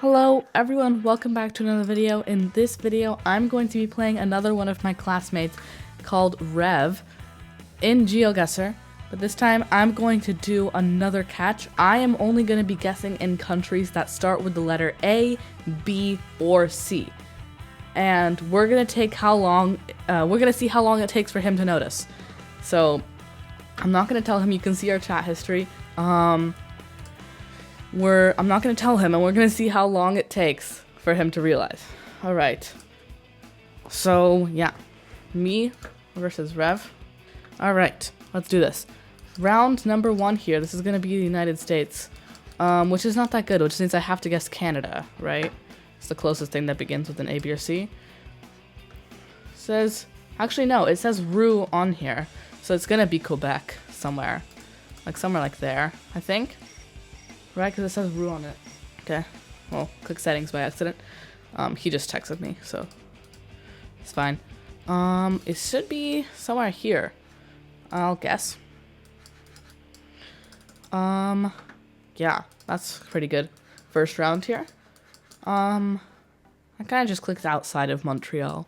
Hello everyone, welcome back to another video. In this video, I'm going to be playing another one of my classmates called Rev in Geoguessr, but this time I'm going to do another catch. I am only going to be guessing in countries that start with the letter A, B, or C. And we're going to take how long, we're going to see how long it takes for him to notice. So, I'm not going to tell him. You can see our chat history. I'm not going to tell him, and we're going to see how long it takes for him to realize. Alright. So, yeah. Me versus Rev. Alright, let's do this. Round number 1 here. This is going to be the United States, which is not that good, which means I have to guess Canada, right? It's the closest thing that begins with an A, B, or C. Actually, no, it says Rue on here. So it's going to be Quebec somewhere. Like somewhere like there, I think. Right, because it says Rue on it. Okay, well, click settings by accident. He just texted me, so it's fine. It should be somewhere here, I'll guess. Yeah, that's pretty good. First round here. I kind of just clicked outside of Montreal.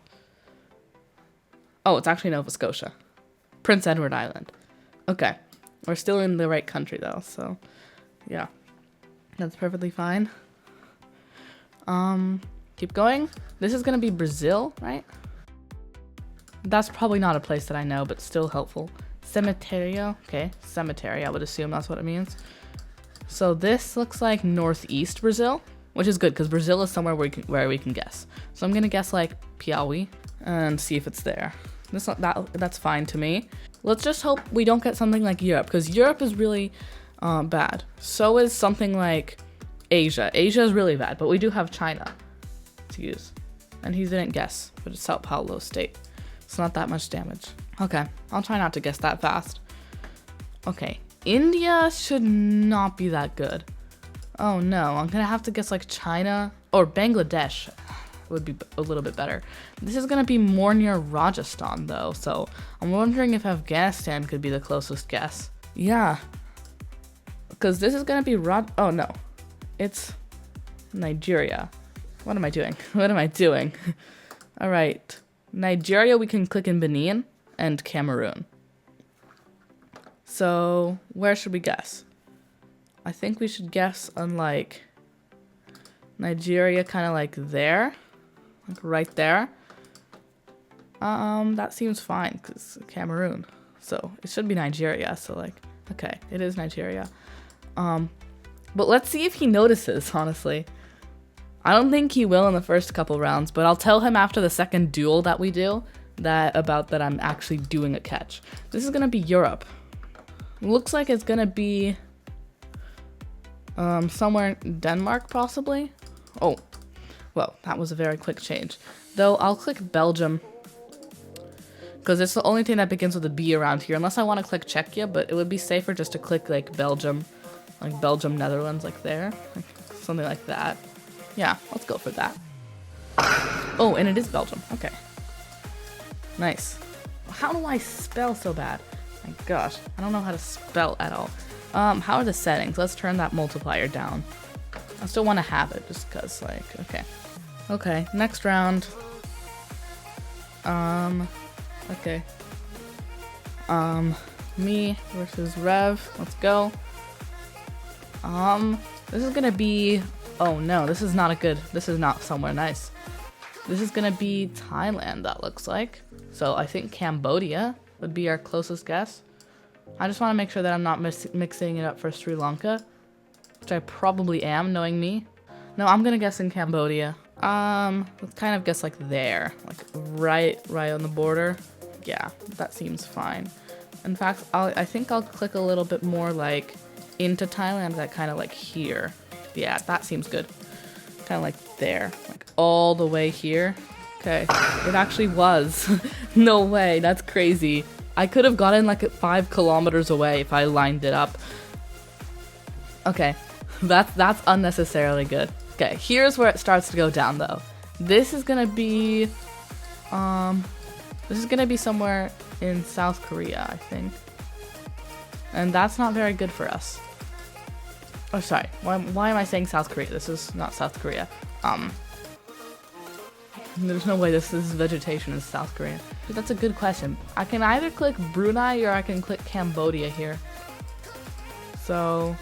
Oh, it's actually Nova Scotia. Prince Edward Island. Okay, we're still in the right country though, so yeah. That's perfectly fine. Keep going. This is gonna be Brazil, right? That's probably not a place that I know, but still helpful. Cemiterio. Okay, cemetery. I would assume that's what it means. So this looks like northeast Brazil, which is good because Brazil is somewhere where we can guess. So I'm gonna guess like Piauí and see if it's there. That's fine to me. Let's just hope we don't get something like Europe, because Europe is really bad. So is something like Asia. Asia is really bad, but we do have China to use. And he didn't guess, but it's Sao Paulo state. It's not that much damage. Okay, I'll try not to guess that fast. Okay, India should not be that good. Oh no, I'm gonna have to guess like China or Bangladesh would be a little bit better. This is gonna be more near Rajasthan though, so I'm wondering if Afghanistan could be the closest guess. Yeah. Because this is gonna be oh no, it's Nigeria. What am I doing? What am I doing? All right, Nigeria. We can click in Benin and Cameroon. So where should we guess? I think we should guess on like Nigeria, kind of like there, like right there. That seems fine because Cameroon. So it should be Nigeria. So like, okay, it is Nigeria. But let's see if he notices, honestly. I don't think he will in the first couple rounds, but I'll tell him after the second duel that we do that I'm actually doing a catch. This is gonna be Europe. Looks like it's gonna be somewhere in Denmark, possibly. Oh, well, that was a very quick change. Though I'll click Belgium, because it's the only thing that begins with a B around here, unless I want to click Czechia, but it would be safer just to click like Belgium, Netherlands, like there, like something like that. Yeah, let's go for that. Oh, and it is Belgium. Okay. Nice. How do I spell so bad? My gosh, I don't know how to spell at all. How are the settings? Let's turn that multiplier down. I still want to have it just because, like, okay. Okay, next round. Okay. Me versus Rev. Let's go. This is gonna be, oh no, this is not somewhere nice. This is gonna be Thailand, that looks like. So I think Cambodia would be our closest guess. I just want to make sure that I'm not mixing it up for Sri Lanka, which I probably am, knowing me. No, I'm gonna guess in Cambodia. Let's kind of guess like there, like right on the border. Yeah, that seems fine. In fact, I think I'll click a little bit more like into Thailand, that kind of like here. Yeah, that seems good. Kind of like there, like all the way here. Okay, it actually was. No way, that's crazy. I could have gotten like 5 kilometers away if I lined it up. Okay, that's unnecessarily good. Okay, here's where it starts to go down though. This is gonna be somewhere in South Korea, I think. And that's not very good for us. Oh, sorry. Why am I saying South Korea? This is not South Korea. There's no way this is vegetation in South Korea. But that's a good question. I can either click Brunei or I can click Cambodia here. So,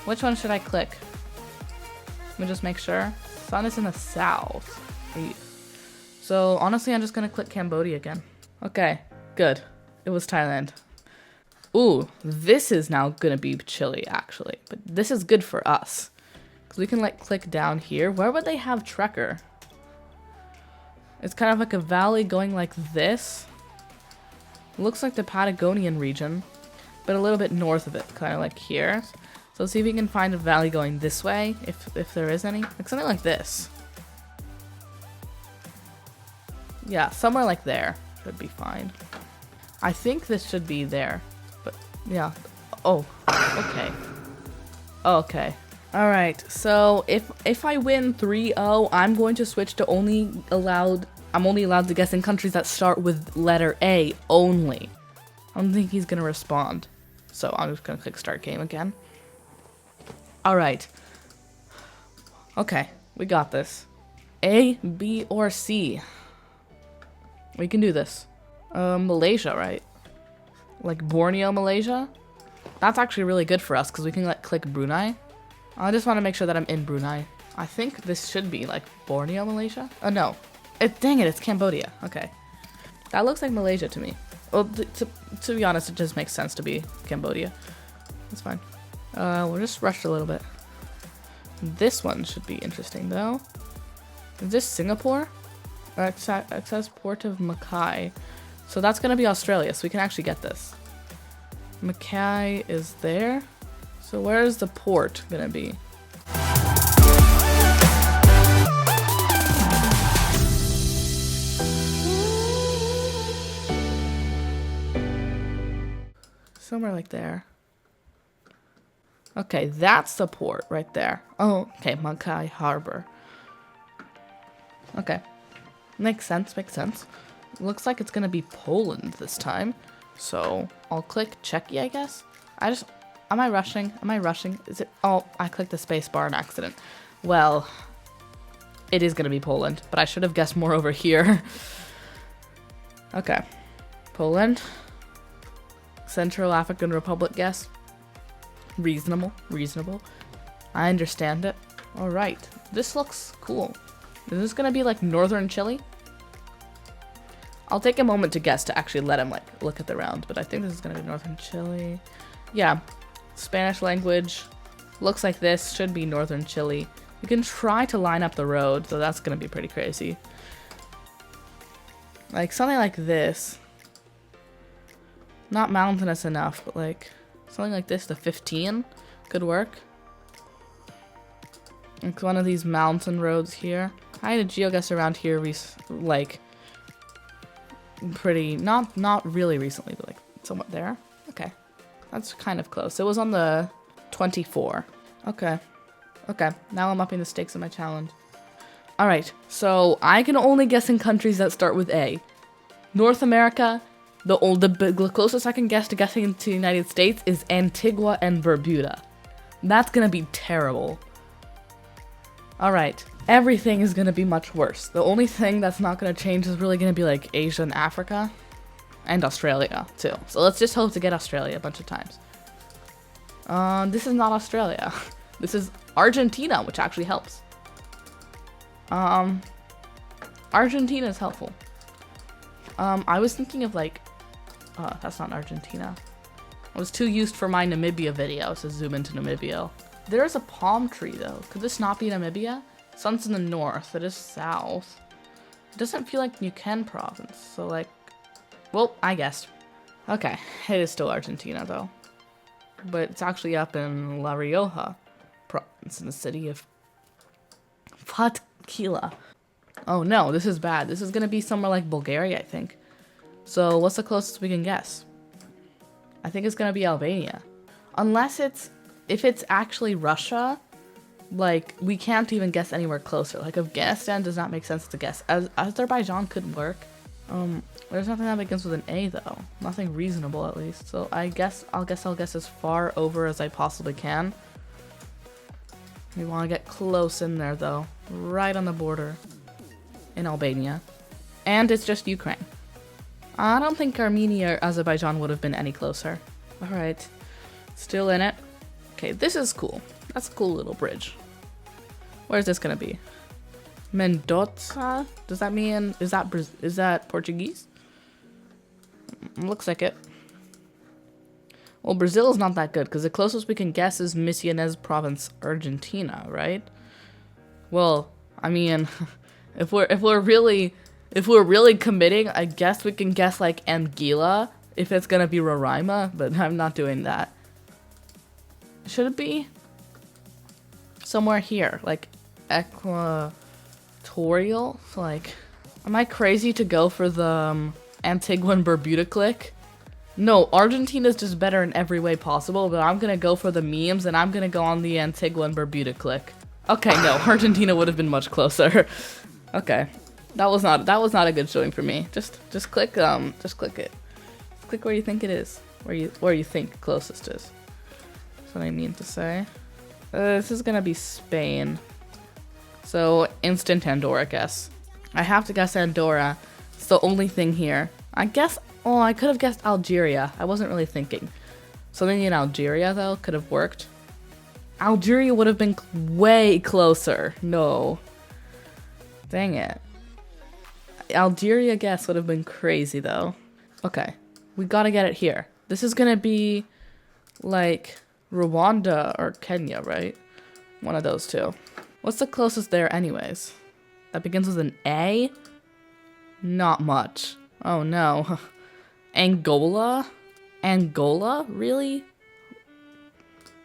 which one should I click? Let me just make sure. Sun is in the south. So, honestly, I'm just gonna click Cambodia again. Okay, good. It was Thailand. Ooh, this is now gonna be Chile, actually. But this is good for us. Because we can, like, click down here. Where would they have Trekker? It's kind of like a valley going like this. Looks like the Patagonian region, but a little bit north of it, kind of like here. So let's see if we can find a valley going this way, if there is any. Like something like this. Yeah, somewhere like there should be fine. I think this should be there, but yeah. Oh, okay. Okay. All right. So if I win 3-0, I'm going to switch to I'm only allowed to guess in countries that start with letter A only. I don't think he's gonna respond, so I'm just gonna click start game again. All right. Okay, we got this. A, B, or C. We can do this. Malaysia, right? Like Borneo, Malaysia? That's actually really good for us because we can like click Brunei. I just want to make sure that I'm in Brunei. I think this should be like Borneo, Malaysia. Oh no. Dang it, it's Cambodia. Okay. That looks like Malaysia to me. Well, to be honest, it just makes sense to be Cambodia. That's fine. We'll just rush a little bit. This one should be interesting though. Is this Singapore? It says Port of Mackay. So that's gonna be Australia, so we can actually get this. Mackay is there. So where is the port gonna be? Somewhere like there. Okay, that's the port right there. Oh, okay, Mackay Harbor. Okay. Makes sense, makes sense. Looks like it's gonna be Poland this time. So, I'll click Czechia, I guess? Am I rushing? Am I rushing? Is it? Oh, I clicked the space bar on accident. Well, it is gonna be Poland, but I should have guessed more over here. Okay. Poland. Central African Republic, guess. Reasonable, reasonable. I understand it. Alright, this looks cool. Is this gonna be like northern Chile? I'll take a moment to guess to actually let him like look at the round, but I think this is gonna be northern Chile. Yeah, Spanish language. Looks like this should be northern Chile. You can try to line up the road, so that's gonna be pretty crazy. Like something like this. Not mountainous enough, but like something like this, the 15 could work. It's one of these mountain roads here. I had a Geoguessr around here like pretty, not really recently, but like somewhat there. Okay, that's kind of close. It was on the 24. Okay, now I'm upping the stakes of my challenge. All right, so I can only guess in countries that start with A. North America. The closest I can guess to guessing into the United States is Antigua and Barbuda. That's gonna be terrible. Alright, everything is gonna be much worse. The only thing that's not gonna change is really gonna be like Asia and Africa. And Australia, too. So let's just hope to get Australia a bunch of times. This is not Australia. This is Argentina, which actually helps. Argentina is helpful. I was thinking of like, that's not Argentina. I was too used for my Namibia video to zoom into Namibia. There's a palm tree though. Could this not be Namibia? Sun's in the north, it is south. It doesn't feel like Neuquén province, so like, well, I guessed. Okay, it is still Argentina though. But it's actually up in La Rioja province in the city of Fatquila. Oh no, this is bad. This is gonna be somewhere like Bulgaria, I think. So what's the closest we can guess? I think it's gonna be Albania. Unless if it's actually Russia, like we can't even guess anywhere closer. Like Afghanistan does not make sense to guess. Azerbaijan could work. There's nothing that begins with an A though. Nothing reasonable at least. So I'll guess as far over as I possibly can. We want to get close in there though. Right on the border. In Albania. And it's just Ukraine. I don't think Armenia or Azerbaijan would have been any closer. Alright. Still in it. Okay, this is cool. That's a cool little bridge. Where's this gonna be? Mendoza? Does that mean, is that Portuguese? Looks like it. Well, Brazil is not that good because the closest we can guess is Misiones province, Argentina, right? Well, I mean, if we're really committing, I guess we can guess like Anguilla if it's gonna be Roraima, but I'm not doing that. Should it be somewhere here, like equatorial? Like, am I crazy to go for the Antigua and Barbuda click? No, Argentina's just better in every way possible, but I'm gonna go for the memes and I'm gonna go on the Antigua and Barbuda click. Okay, no, Argentina would have been much closer. Okay, that was not a good showing for me. Just click it. Just click where you think it is. Where you think closest is. That's what I mean to say. This is gonna be Spain. So instant Andorra, I guess. I have to guess Andorra. It's the only thing here. I guess. Oh, I could have guessed Algeria. I wasn't really thinking. Something in Algeria though could have worked. Algeria would have been way closer. No. Dang it. Algeria guess would have been crazy though. Okay. We gotta get it here. This is gonna be like Rwanda or Kenya, right? One of those two. What's the closest there anyways? That begins with an A? Not much. Oh no. Angola? Angola? Really?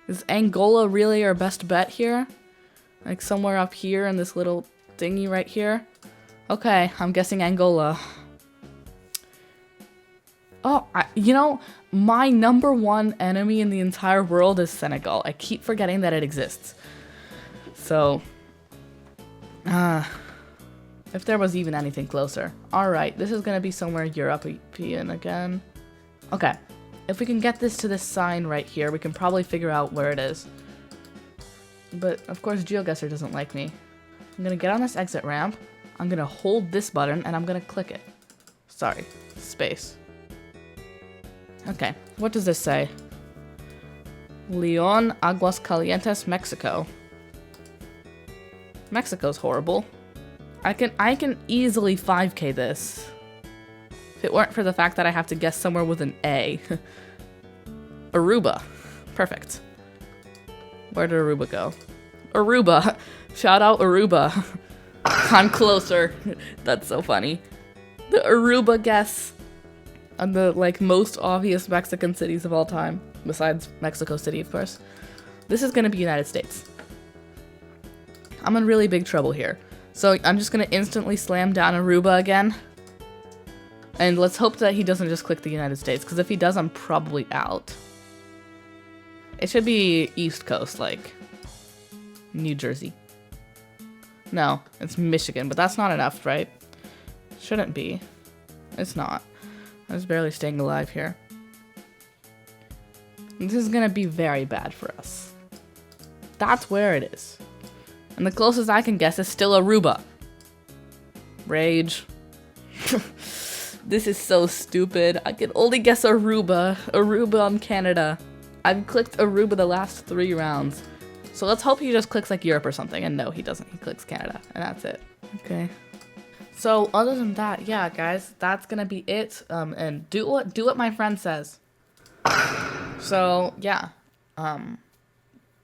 Is Angola really our best bet here? Like somewhere up here in this little thingy right here? Okay, I'm guessing Angola. Oh, you know, my number one enemy in the entire world is Senegal. I keep forgetting that it exists. So, if there was even anything closer. Alright, this is gonna be somewhere European again. Okay, if we can get this to this sign right here, we can probably figure out where it is. But, of course, Geoguessr doesn't like me. I'm gonna get on this exit ramp, I'm gonna hold this button, and I'm gonna click it. Sorry, space. Okay, what does this say? Leon, Aguascalientes, Mexico. Mexico's horrible. I can easily 5K this. If it weren't for the fact that I have to guess somewhere with an A. Aruba. Perfect. Where did Aruba go? Aruba! Shout out Aruba. I'm closer. That's so funny. The Aruba guess on the like most obvious Mexican cities of all time. Besides Mexico City, of course. This is gonna be United States. I'm in really big trouble here. So I'm just gonna instantly slam down Aruba again. And let's hope that he doesn't just click the United States, because if he does, I'm probably out. It should be East Coast, like New Jersey. No, it's Michigan, but that's not enough, right? Shouldn't be. It's not. I was barely staying alive here. This is gonna be very bad for us. That's where it is. And the closest I can guess is still Aruba. Rage. This is so stupid. I can only guess Aruba. Aruba on Canada. I've clicked Aruba the last 3 rounds. So let's hope he just clicks like Europe or something. And no, he doesn't. He clicks Canada. And that's it. Okay. So other than that, yeah, guys, that's gonna be it. And do what my friend says. So yeah.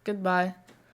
Goodbye.